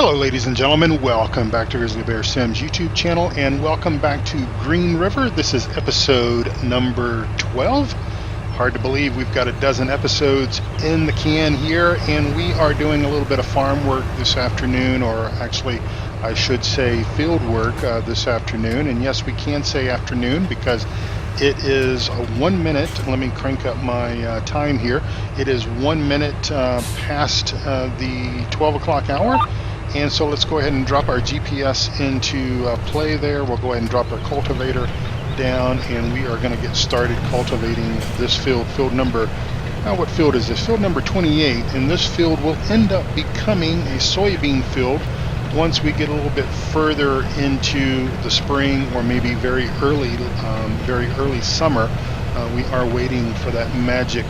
Hello ladies and gentlemen, welcome back to Grizzly Bear Sims YouTube channel and welcome back to GreenRiver. This is episode number 12. Hard to believe we've got a dozen episodes in the can here, and we are doing a little bit of farm work this afternoon, or actually I should say field work this afternoon. And yes, we can say afternoon because it is 1 minute. Let me crank up my time here. It is 1 minute past the 12 o'clock hour. And so let's go ahead and drop our GPS into play there. We'll go ahead and drop our cultivator down, and we are going to get started cultivating this field. Field number, what field is this? Field number 28. And this field will end up becoming a soybean field once we get a little bit further into the spring, or maybe very early summer. We are waiting for that magic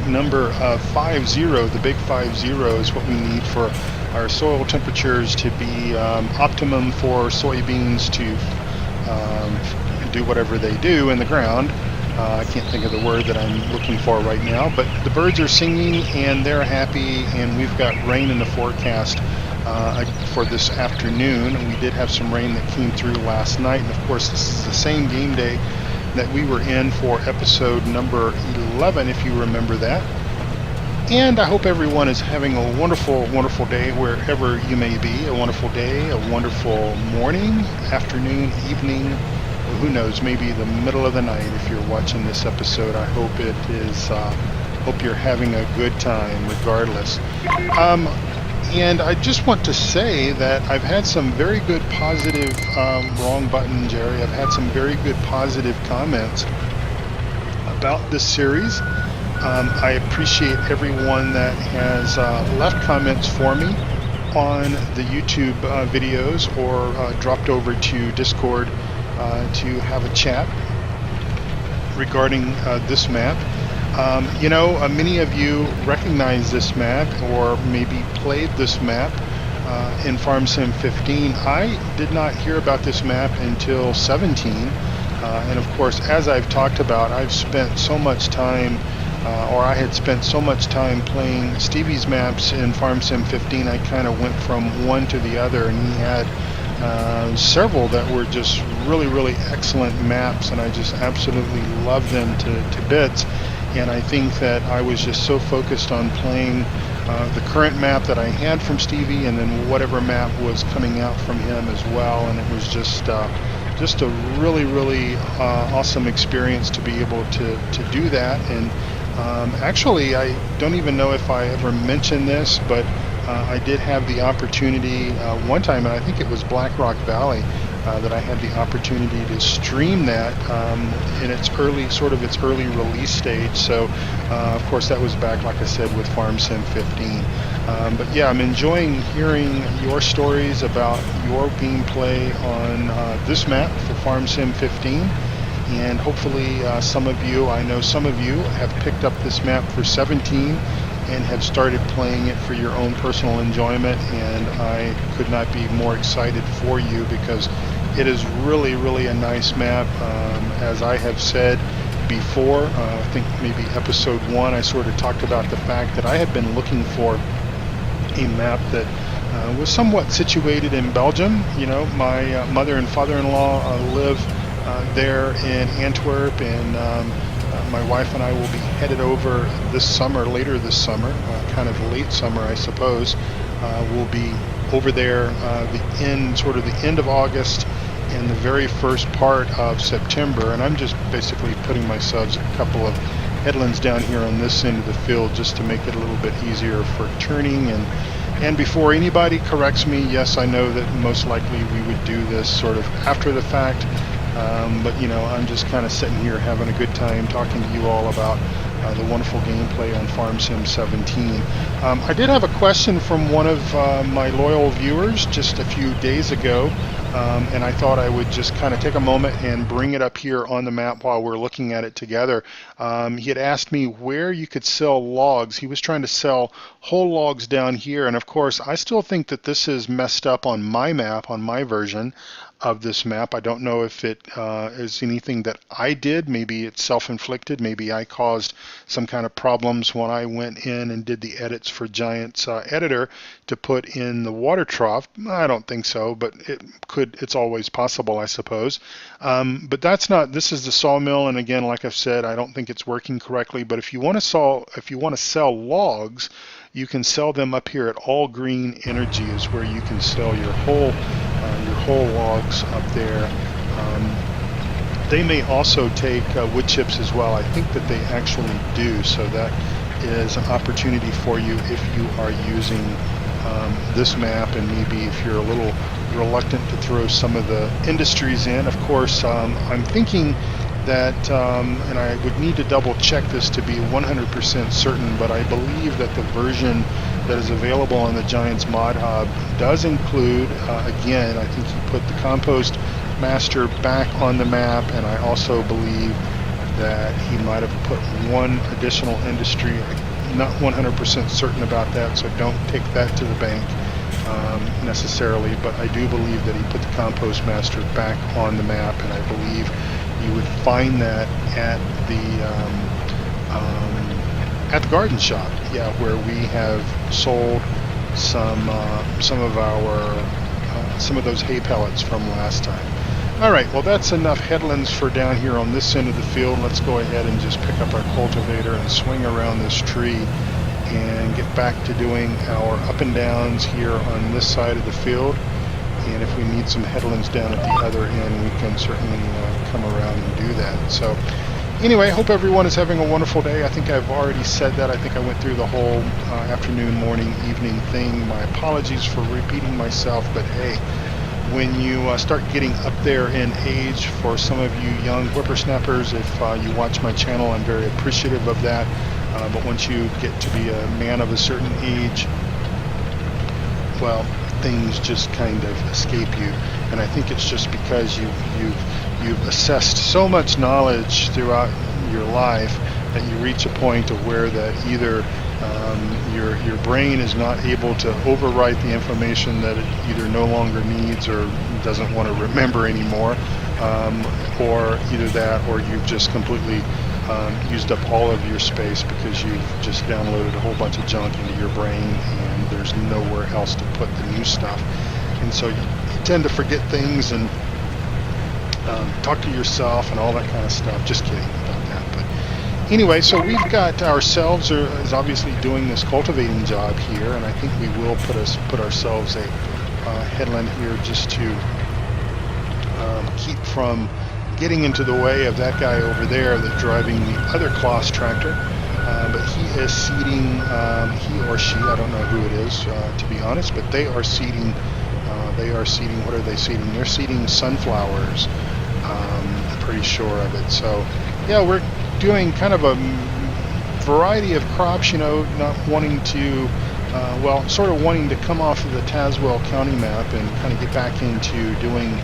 number of 50. The big 50 is what we need for our soil temperatures to be optimum for soybeans to do whatever they do in the ground. I can't think of the word that I'm looking for right now, but the birds are singing and they're happy, and we've got rain in the forecast for this afternoon. And we did have some rain that came through last night, and of course this is the same game day that we were in for episode number 11, if you remember that. And I hope everyone is having a wonderful day wherever you may be. A wonderful day, a wonderful morning, afternoon, evening, or who knows, maybe the middle of the night if you're watching this episode. I hope it is, hope you're having a good time regardless. And I just want to say that I've had some very good positive, wrong button, Jerry. I've had some very good positive comments about this series. I appreciate everyone that has left comments for me on the YouTube videos, or dropped over to Discord to have a chat regarding this map. Many of you recognize this map, or maybe played this map in Farm Sim 15. I did not hear about this map until 17, and of course, as I've talked about, I've spent so much time, or I had spent so much time playing Stevie's maps in Farm Sim 15. I kind of went from one to the other, and he had several that were just really excellent maps, and I just absolutely loved them to bits. And I think that I was just so focused on playing the current map that I had from Stevie, and then whatever map was coming out from him as well. And it was just a really awesome experience to be able to do that. And actually, I don't even know if I ever mentioned this, but I did have the opportunity one time, and I think it was Black Rock Valley, that I had the opportunity to stream that in its early release stage. So of course that was back, like I said, with Farm Sim 15. But yeah, I'm enjoying hearing your stories about your gameplay on this map for Farm Sim 15. And hopefully I know some of you have picked up this map for 17 and have started playing it for your own personal enjoyment, and I could not be more excited for you because it is really a nice map. As I have said before, I think maybe episode 1, I sort of talked about the fact that I had been looking for a map that was somewhat situated in Belgium. You know, my mother and father-in-law live there in Antwerp, and my wife and I will be headed over later this summer, kind of late summer, I suppose. We'll be over there the end of August and the very first part of September, and I'm just basically putting myself a couple of headlands down here on this end of the field just to make it a little bit easier for turning. And before anybody corrects me, yes, I know that most likely we would do this sort of after the fact. But I'm just kind of sitting here having a good time talking to you all about the wonderful gameplay on Farm Sim 17. I did have a question from one of my loyal viewers just a few days ago. and I thought I would just kind of take a moment and bring it up here on the map while we're looking at it together. He had asked me where you could sell logs. He was trying to sell whole logs down here, and of course I still think that this is messed up on my map, on my version of this map. I don't know if it is anything that I did. Maybe it's self-inflicted. Maybe I caused some kind of problems when I went in and did the edits for Giant's editor to put in the water trough. I don't think so, but it's always possible, I suppose. But that's not, this is the sawmill, and again, like I've said, I don't think it's working correctly. But if you want to sell logs, you can sell them up here at All Green Energy is where you can sell your whole logs up there. They may also take wood chips as well. I think that they actually do, so that is an opportunity for you if you are using this map, and maybe if you're a little reluctant to throw some of the industries in. Of course, I'm thinking that, and I would need to double check this to be 100% certain, but I believe that the version that is available on the Giants Mod Hub does include, again, I think he put the compost master back on the map, and I also believe that he might have put one additional industry. I'm not 100% certain about that, so don't take that to the bank necessarily, but I do believe that he put the compost master back on the map, and I believe you would find that at the garden shop, yeah, where we have sold some of those hay pellets from last time. All right, well, that's enough headlands for down here on this end of the field. Let's go ahead and just pick up our cultivator and swing around this tree and get back to doing our up and downs here on this side of the field. And if we need some headlands down at the other end, we can certainly come around and do that. So anyway, hope everyone is having a wonderful day. I think I've already said that. I think I went through the whole afternoon, morning, evening thing. My apologies for repeating myself, but hey, when you start getting up there in age, for some of you young whippersnappers, if you watch my channel, I'm very appreciative of that. But once you get to be a man of a certain age, well, things just kind of escape you, and I think it's just because you've assessed so much knowledge throughout your life that you reach a point of where that either your brain is not able to overwrite the information that it either no longer needs or doesn't want to remember anymore, or either that, or you've just completely used up all of your space because you've just downloaded a whole bunch of junk into your brain and there's nowhere else to put the new stuff. And so you tend to forget things and talk to yourself and all that kind of stuff. Just kidding about that. But anyway, so we've got ourselves is obviously doing this cultivating job here, and I think we will put ourselves a headland here just to keep from getting into the way of that guy over there that's driving the other Kloss tractor. But he is seeding, he or she, I don't know who it is, to be honest, but they are seeding, what are they seeding? They're seeding sunflowers, I'm pretty sure of it. So yeah, we're doing kind of a variety of crops, you know, not wanting to, well, sort of wanting to come off of the Tazewell County map and kind of get back into doing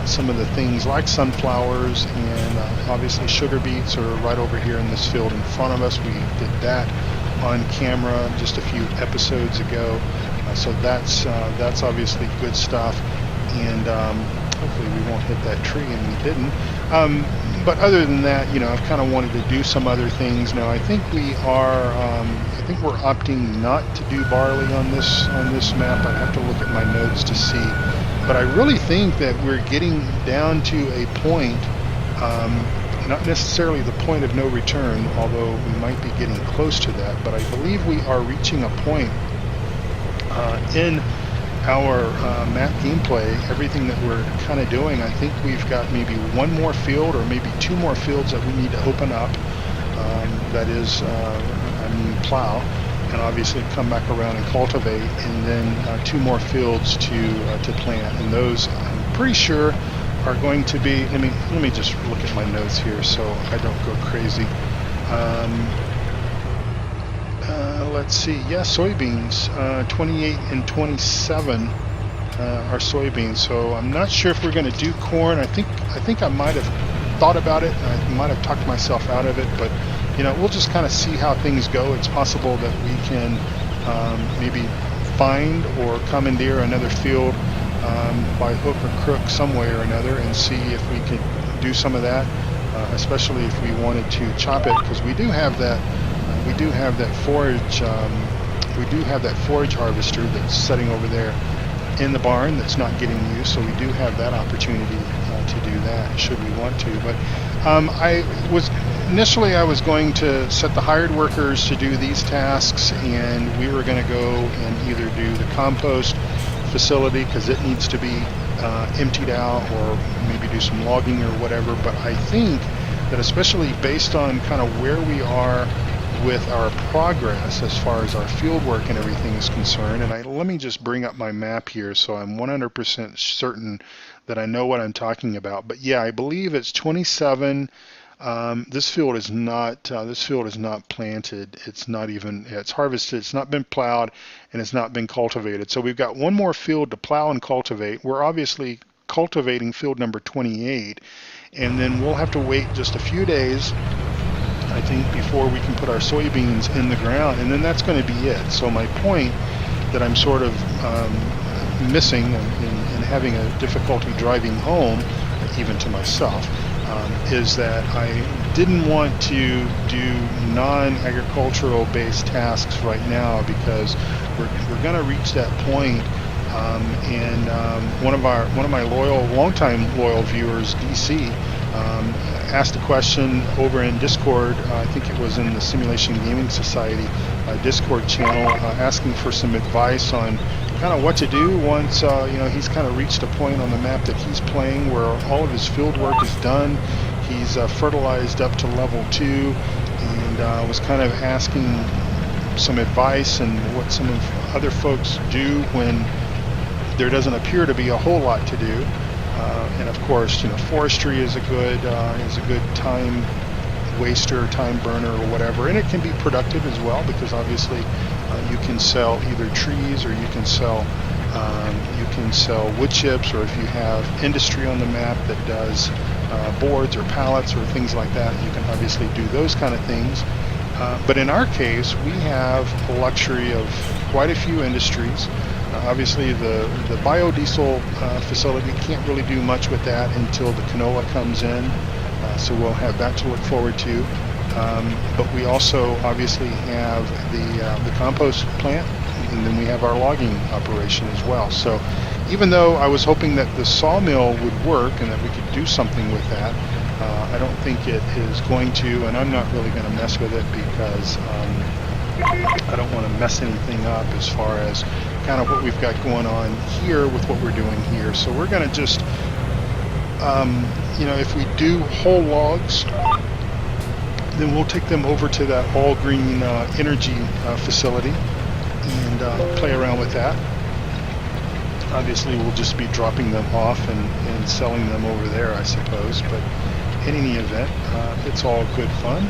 some of the things like sunflowers, and obviously sugar beets are right over here in this field in front of us. We did that on camera just a few episodes ago, so that's obviously good stuff, and hopefully we won't hit that tree, and we didn't. But other than that, you know, I've kind of wanted to do some other things. Now I think we are, I think we're opting not to do barley on this map. I'd have to look at my notes to see. But I really think that we're getting down to a point, not necessarily the point of no return, although we might be getting close to that, but I believe we are reaching a point in our map gameplay, everything that we're kind of doing. I think we've got maybe one more field or maybe two more fields that we need to open up, that is, plow, and obviously come back around and cultivate, and then two more fields to plant, and those I'm pretty sure are going to be, let me just look at my notes here so I don't go crazy. Let's see, yeah, soybeans, 28 and 27 our soybeans. So I'm not sure if we're going to do corn. I think I might have thought about it. I might have talked myself out of it, but we'll just kind of see how things go. It's possible that we can maybe find or commandeer another field by hook or crook some way or another, and see if we could do some of that, especially if we wanted to chop it, because we do have that forage harvester that's sitting over there in the barn that's not getting used, so we do have that opportunity to do that should we want to. But initially I was going to set the hired workers to do these tasks, and we were going to go and either do the compost facility because it needs to be emptied out, or maybe do some logging or whatever. But I think that, especially based on kind of where we are with our progress as far as our field work and everything is concerned, and let me just bring up my map here so I'm 100% certain that I know what I'm talking about. But yeah, I believe it's 27. This field is not planted. It's harvested. It's not been plowed, and it's not been cultivated. So we've got one more field to plow and cultivate. We're obviously cultivating field number 28, and then we'll have to wait just a few days, I think, before we can put our soybeans in the ground, and then that's going to be it. So my point that I'm sort of missing and having a difficulty driving home, even to myself, is that I didn't want to do non-agricultural based tasks right now, because we're going to reach that point. One of my longtime loyal viewers, DC, asked a question over in Discord. I think it was in the Simulation Gaming Society Discord channel, asking for some advice on kind of what to do once he's kind of reached a point on the map that he's playing where all of his field work is done. He's fertilized up to level 2, and was kind of asking some advice and what some of other folks do when there doesn't appear to be a whole lot to do. And of course, forestry is a good time waster, time burner, or whatever, and it can be productive as well, because obviously you can sell either trees, or you can sell wood chips, or if you have industry on the map that does boards or pallets or things like that, you can obviously do those kind of things. But in our case, we have the luxury of quite a few industries. Obviously, the biodiesel facility can't really do much with that until the canola comes in, so we'll have that to look forward to. But we also obviously have the compost plant, and then we have our logging operation as well. So even though I was hoping that the sawmill would work and that we could do something with that, I don't think it is going to, and I'm not really going to mess with it, because I don't want to mess anything up as far as kind of what we've got going on here with what we're doing here. So we're going to just, if we do whole logs, then we'll take them over to that all green energy facility and play around with that. Obviously, we'll just be dropping them off and selling them over there, I suppose. But in any event, it's all good fun.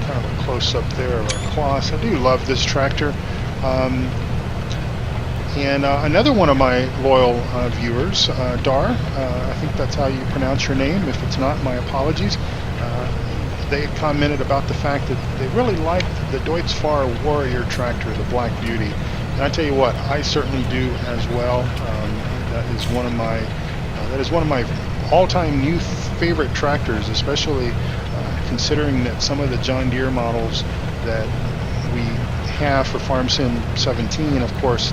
Kind of a close-up there of our cloths. I do love this tractor. And another one of my loyal viewers, Dar, I think that's how you pronounce your name. If it's not, my apologies. They had commented about the fact that they really liked the Deutz-Fahr Warrior tractor, the Black Beauty. And I tell you what, I certainly do as well. That is one of my all-time new favorite tractors, especially considering that some of the John Deere models that we have for Farm Sim 17, of course,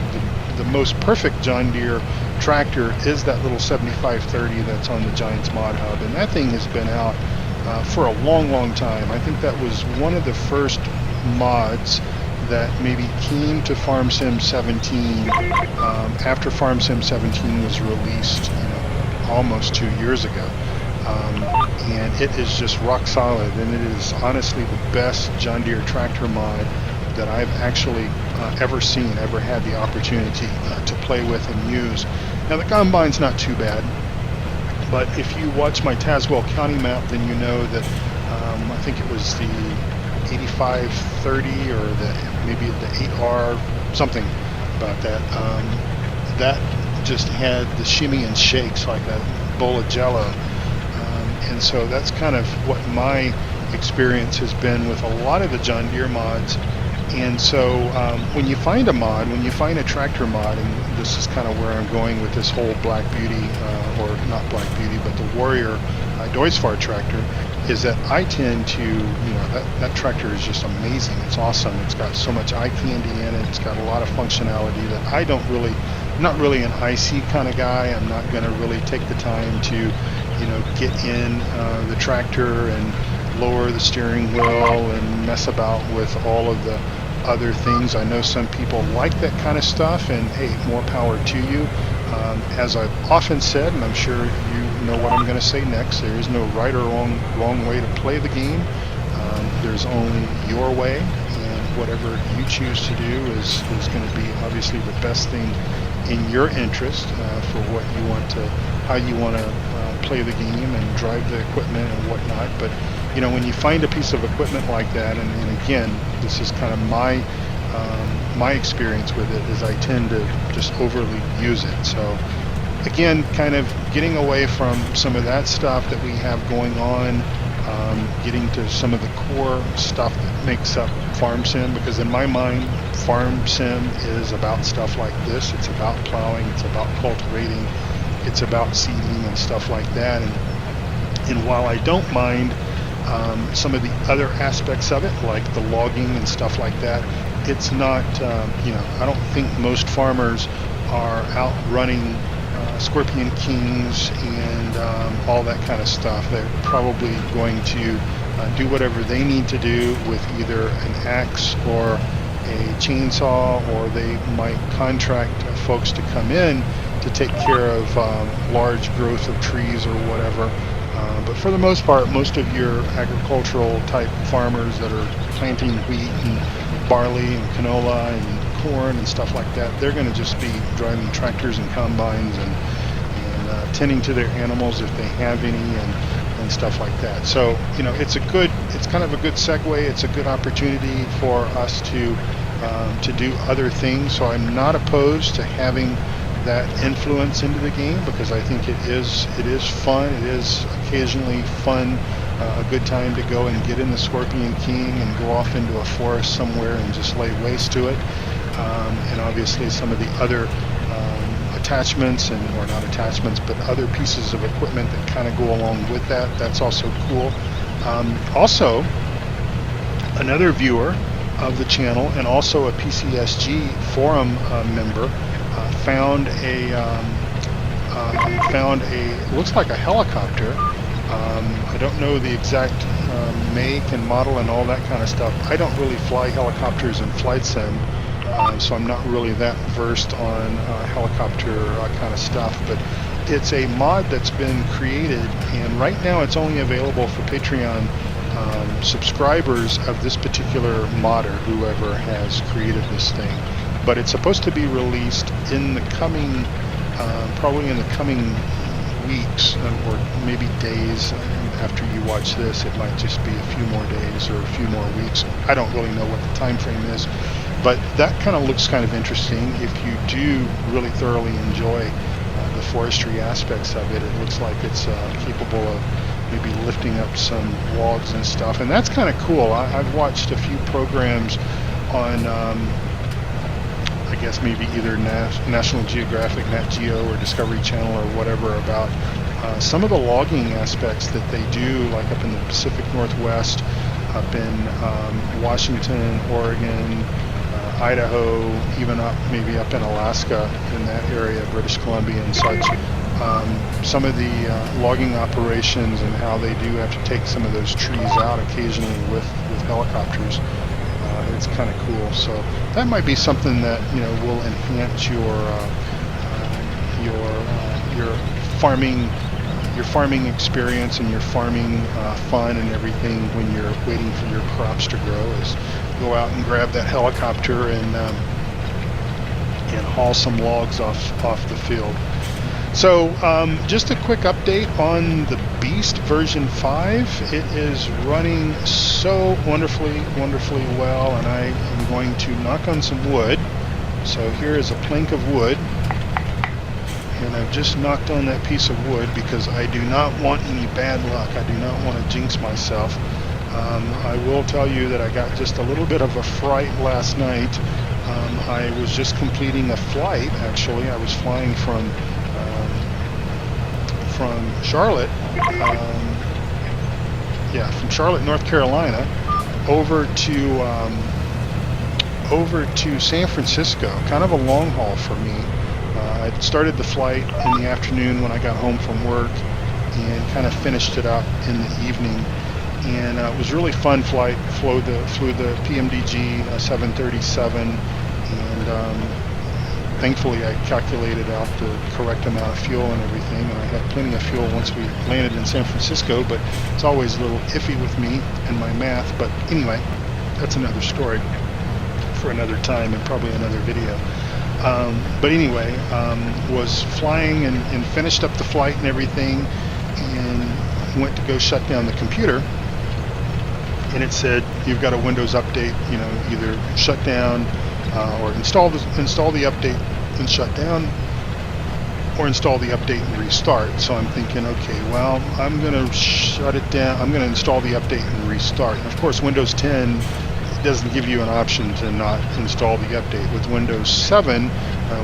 the most perfect John Deere tractor is that little 7530 that's on the Giants Mod Hub, and that thing has been out for a long time. I think that was one of the first mods that maybe came to Farm Sim 17 after Farm Sim 17 was released, almost 2 years ago. And it is just rock solid, and it is honestly the best John Deere tractor mod that I've actually ever had the opportunity to play with and use. Now the combine's not too bad, but if you watch my Tazewell County map, then you know that I think it was the 8530 or maybe the 8R, something about that. that just had the shimmy and shakes like a bowl of jello. And so that's kind of what my experience has been with a lot of the John Deere mods. And so when you find a mod, when you find a tractor mod, and this is kind of where I'm going with this whole Black Beauty, or not Black Beauty, but the Warrior Deutz-Fahr tractor, is that I tend to, that tractor is just amazing. It's awesome. It's got so much eye candy in it. It's got a lot of functionality that I'm not really an IC kind of guy. I'm not going to really take the time to, get in the tractor and lower the steering wheel and mess about with all of the other things. I know some people like that kind of stuff, and hey, more power to you. As I've often said, and I'm sure you know what I'm going to say next, there is no right or wrong way to play the game. There's only your way, and whatever you choose to do is going to be obviously the best thing in your interest for how you want to play the game and drive the equipment and whatnot. But when you find a piece of equipment like that, and again, this is kind of my experience with it, is I tend to just overly use it. So again, kind of getting away from some of that stuff that we have going on, getting to some of the core stuff that makes up farm sim, because in my mind, farm sim is about stuff like this. It's about plowing, it's about cultivating, it's about seeding and stuff like that. And while I don't mind some of the other aspects of it, like the logging and stuff like that, it's not, I don't think most farmers are out running Scorpion Kings and all that kind of stuff. They're probably going to do whatever they need to do with either an axe or a chainsaw, or they might contract folks to come in to take care of large growth of trees or whatever. But for the most part, most of your agricultural type farmers that are planting wheat and barley and canola and corn and stuff like that, they're going to just be driving tractors and combines and tending to their animals if they have any, and stuff like that. So it's kind of a good segue. It's a good opportunity for us to do other things. So I'm not opposed to having that influence into the game, because I think it is fun. It is occasionally fun, a good time to go and get in the Scorpion King and go off into a forest somewhere and just lay waste to it. And obviously some of the other attachments, or not attachments, but other pieces of equipment that kind of go along with that. That's also cool. Also, another viewer of the channel and also a PCSG forum member found looks like a helicopter. I don't know the exact make and model and all that kind of stuff. I don't really fly helicopters in flight sim, so I'm not really that versed on helicopter kind of stuff. But it's a mod that's been created, and right now it's only available for Patreon subscribers of this particular modder, whoever has created this thing. But it's supposed to be released in the coming, probably in the coming weeks, or maybe days after you watch this. It might just be a few more days or a few more weeks. I don't really know what the time frame is, but that kind of looks kind of interesting. If you do really thoroughly enjoy the forestry aspects of it, it looks like it's capable of maybe lifting up some logs and stuff, and that's kind of cool. I've watched a few programs on I guess maybe either National Geographic, Nat Geo, or Discovery Channel or whatever, about some of the logging aspects that they do, like up in the Pacific Northwest, up in Washington, Oregon, Idaho, even maybe up in Alaska, in that area, British Columbia and such. Some of the logging operations and how they do have to take some of those trees out occasionally with helicopters. It's kind of cool. So that might be something that will enhance your farming experience and your farming fun and everything when you're waiting for your crops to grow. Is go out and grab that helicopter and haul some logs off the field. So just a quick update on the Beast version 5. It is running so wonderfully well, and I am going to knock on some wood. So here is a plank of wood, and I've just knocked on that piece of wood because I do not want any bad luck. I do not want to jinx myself. I will tell you that I got just a little bit of a fright last night. I was just completing a flight, actually. I was flying from Charlotte, from Charlotte, North Carolina, over to San Francisco. Kind of a long haul for me. I started the flight in the afternoon when I got home from work, and kind of finished it up in the evening. And it was a really fun flight. Flew the PMDG 737, and thankfully I calculated out the correct amount of fuel and everything, and I had plenty of fuel once we landed in San Francisco. But it's always a little iffy with me and my math. But anyway, that's another story for another time and probably another video. But anyway, was flying and finished up the flight and everything, and went to go shut down the computer, and it said you've got a Windows update, either shut down or install the update and shut down, or install the update and restart. So I'm thinking, okay, well, I'm going to shut it down. I'm going to install the update and restart. And of course, Windows 10 doesn't give you an option to not install the update. With Windows 7,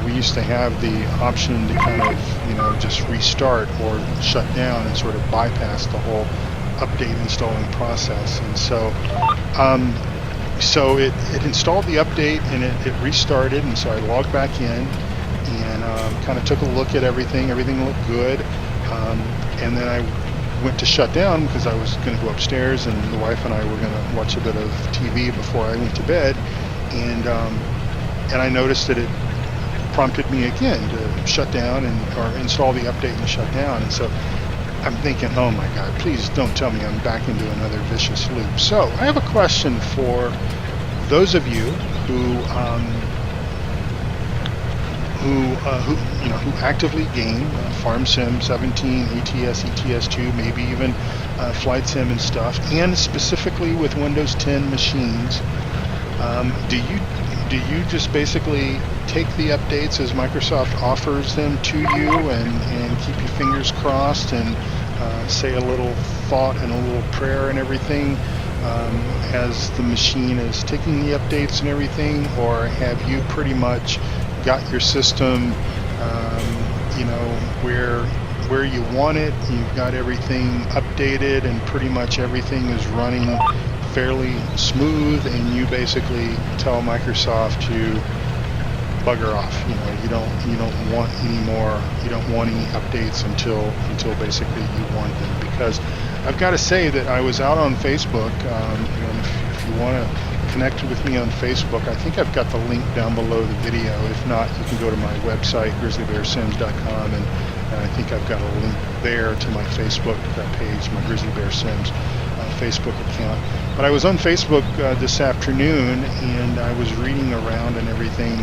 we used to have the option to kind of, just restart or shut down and sort of bypass the whole update installing process. And so it installed the update, and it restarted, and so I logged back in and kind of took a look at everything. Everything looked good, and then I went to shut down because I was going to go upstairs, and the wife and I were going to watch a bit of TV before I went to bed, and I noticed that it prompted me again to shut down or install the update and shut down. And so I'm thinking, oh my God, please don't tell me I'm back into another vicious loop. So I have a question for those of you who actively game Farm Sim 17, ETS, ETS2, maybe even Flight Sim and stuff, and specifically with Windows 10 machines. Do you just basically take the updates as Microsoft offers them to you and keep your fingers crossed and say a little thought and a little prayer and everything as the machine is taking the updates and everything? Or have you pretty much got your system where you want it? You've got everything updated and pretty much everything is running fairly smooth, and you basically tell Microsoft to bugger off. You don't want any more. You don't want any updates until basically you want them. Because I've got to say that I was out on Facebook, and if you want to connect with me on Facebook, I think I've got the link down below the video. If not, you can go to my website, grizzlybearsims.com, and I think I've got a link there to my Facebook page, my Grizzly Bear Sims Facebook account. But I was on Facebook this afternoon, and I was reading around and everything,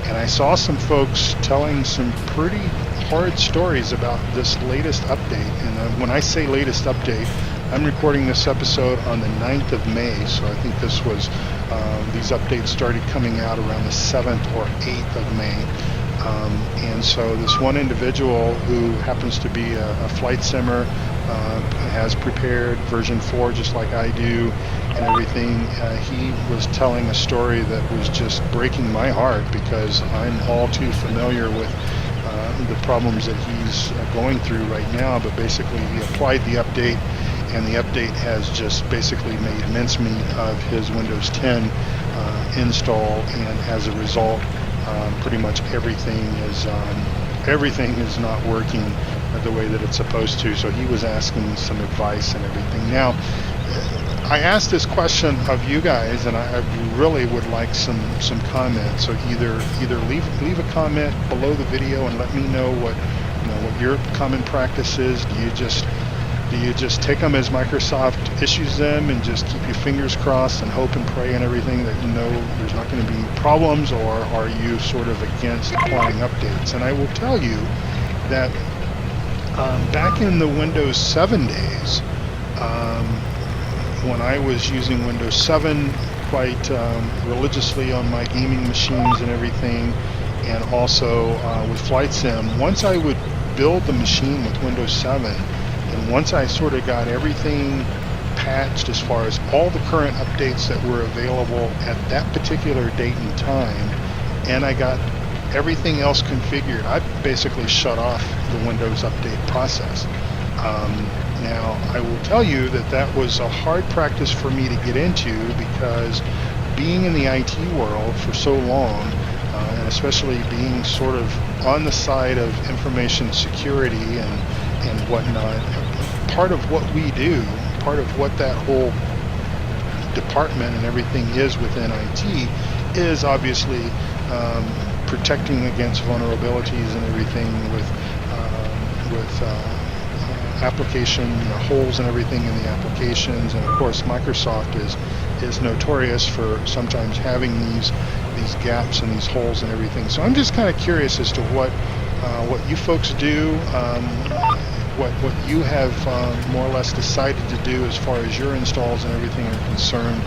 and I saw some folks telling some pretty hard stories about this latest update. And when I say latest update, I'm recording this episode on the 9th of May, so I think this was, these updates started coming out around the 7th or 8th of May. And so this one individual who happens to be a flight simmer has prepared version 4 just like I do and everything. He was telling a story that was just breaking my heart, because I'm all too familiar with the problems that he's going through right now. But basically he applied the update, and the update has just basically made mincemeat of his Windows 10 install, and as a result, pretty much everything is not working the way that it's supposed to. So he was asking some advice and everything. Now, I asked this question of you guys, and I really would like some comments. So either leave a comment below the video and let me know what your common practice is. Do you just take them as Microsoft issues them and just keep your fingers crossed and hope and pray and everything that there's not going to be problems, or are you sort of against applying updates? And I will tell you that back in the Windows 7 days, when I was using Windows 7 quite religiously on my gaming machines and everything, and also with Flight Sim. Once I would build the machine with Windows 7, and once I sort of got everything patched as far as all the current updates that were available at that particular date and time, and I got everything else configured, I basically shut off the Windows update process. Now, I will tell you that that was a hard practice for me to get into, because being in the IT world for so long, and especially being sort of on the side of information security and whatnot, part of what we do, part of what that whole department and everything is within IT is obviously protecting against vulnerabilities and everything with application, holes and everything in the applications. And of course Microsoft is notorious for sometimes having these gaps and these holes and everything. So I'm just kind of curious as to what you folks do, what you have more or less decided to do as far as your installs and everything are concerned.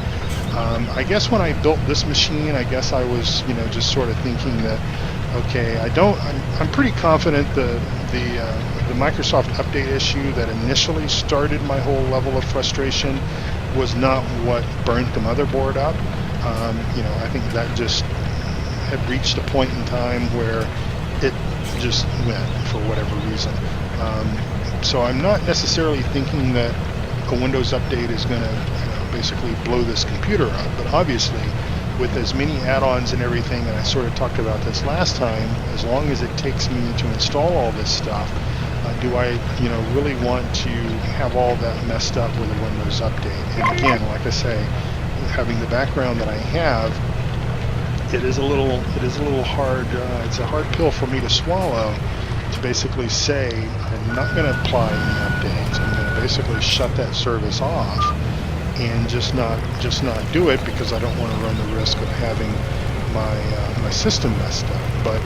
I guess when I built this machine, I guess I was, just sort of thinking that, okay, I'm pretty confident the Microsoft update issue that initially started my whole level of frustration was not what burnt the motherboard up. I think that just had reached a point in time where it just went for whatever reason. So I'm not necessarily thinking that a Windows update is going to basically blow this computer up, but obviously with as many add-ons and everything, and I sort of talked about this last time, as long as it takes me to install all this stuff, do I really want to have all that messed up with a Windows update? And again, like I say, having the background that I have, it is a little hard. It's a hard pill for me to swallow, to basically say I'm not going to apply any updates. I'm going to basically shut that service off and just not do it, because I don't want to run the risk of having my system messed up. But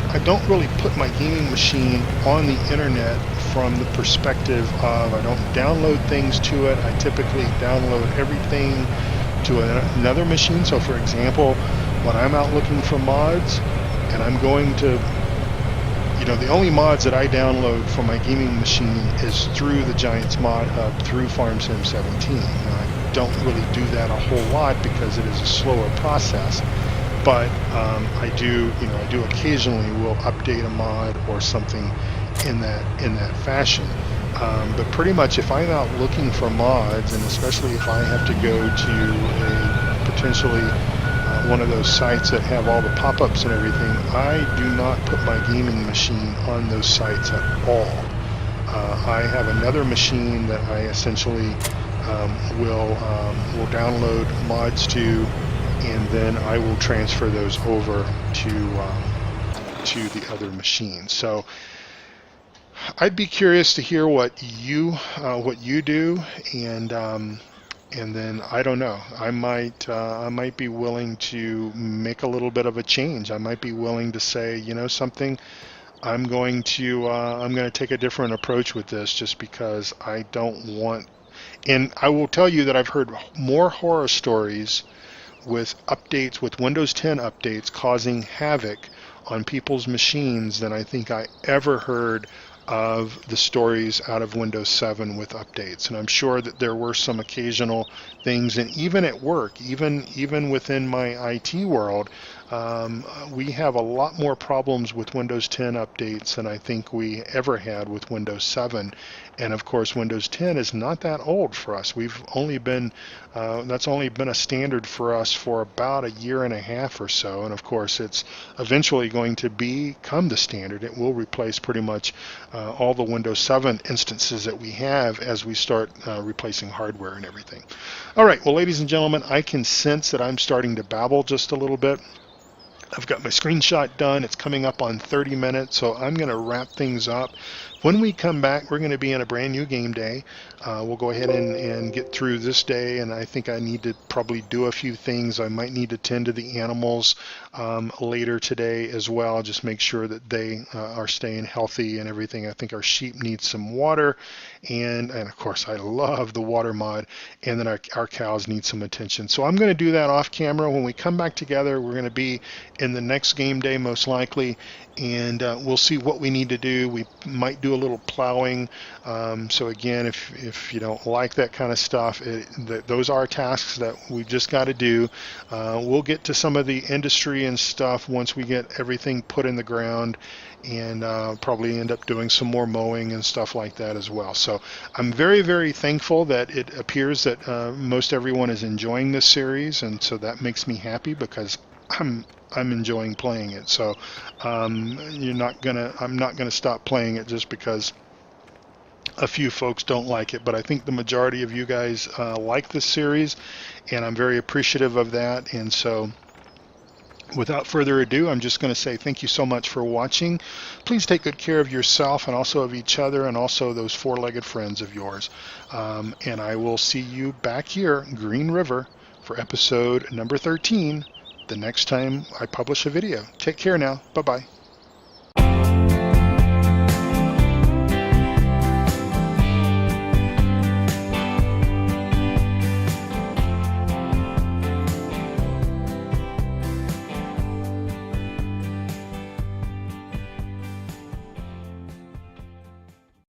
I don't really put my gaming machine on the internet from the perspective of, I don't download things to it. I typically download everything to another machine. So for example, when I'm out looking for mods and I'm going to, the only mods that I download from my gaming machine is through the Giants Mod Hub, through FarmSim 17. I don't really do that a whole lot because it is a slower process. But I do occasionally will update a mod or something in that fashion. But pretty much if I'm out looking for mods, and especially if I have to go to a potentially one of those sites that have all the pop-ups and everything, I do not put my gaming machine on those sites at all. I have another machine that I essentially will download mods to, and then I will transfer those over to the other machine. So I'd be curious to hear what you do, and then I don't know. I might be willing to make a little bit of a change. I might be willing to say, something. I'm going to take a different approach with this, just because I don't want. And I will tell you that I've heard more horror stories with updates, with Windows 10 updates causing havoc on people's machines than I think I ever heard of the stories out of Windows 7 with updates. And I'm sure that there were some occasional things, and even at work, even within my IT world, we have a lot more problems with Windows 10 updates than I think we ever had with Windows 7. And of course, Windows 10 is not that old for us. We've only been, that's only been a standard for us for about a year and a half or so. And of course, it's eventually going to become the standard. It will replace pretty much all the Windows 7 instances that we have as we start replacing hardware and everything. All right, well, ladies and gentlemen, I can sense that I'm starting to babble just a little bit. I've got my screenshot done. It's coming up on 30 minutes, so I'm going to wrap things up. When we come back, we're going to be in a brand new game day. We'll go ahead and get through this day, and I think I need to probably do a few things. I might need to tend to the animals later today as well, just make sure that they are staying healthy and everything. I think our sheep need some water, and of course I love the water mod, and then our cows need some attention. So I'm going to do that off camera. When we come back together, we're going to be in the next game day most likely, and we'll see what we need to do. We might do a little plowing. So again, if you don't like that kind of stuff, those are tasks that we've just got to do. We'll get to some of the industry and stuff once we get everything put in the ground, and probably end up doing some more mowing and stuff like that as well. So I'm very, very thankful that it appears that most everyone is enjoying this series, and so that makes me happy because I'm enjoying playing it. So I'm not gonna stop playing it just because a few folks don't like it, but I think the majority of you guys like this series, and I'm very appreciative of that. And so without further ado, I'm just going to say thank you so much for watching. Please take good care of yourself and also of each other, and also those four-legged friends of yours. And I will see you back here, Green River, for episode number 13 the next time I publish a video. Take care now. Bye-bye.